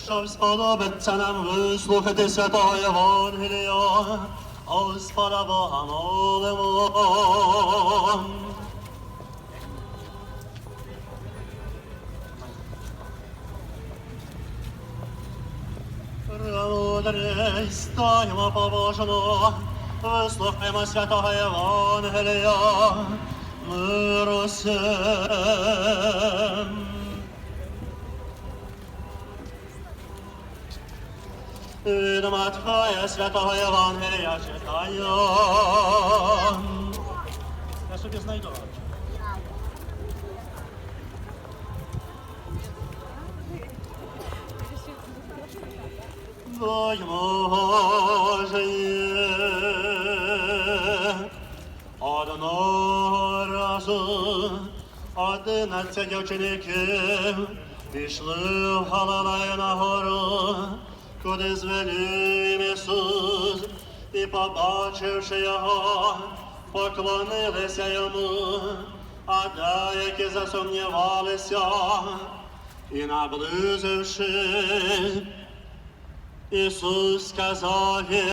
Щоб сподобиться нам вислухати святого Євангелія, Господа Бога молимо. Премудрість, стоймо побожно, вислухаймо святого Євангелія, миру всім. Від Матфея святого Євангелія читаю. Я собі знайду. Одного разу 11 учеників пішли в Галилею на гору, куди звелів Ісус, і, побачивши його, поклонилися йому, а деякі засумнівалися, і, наблизивши, Ісус сказав їм: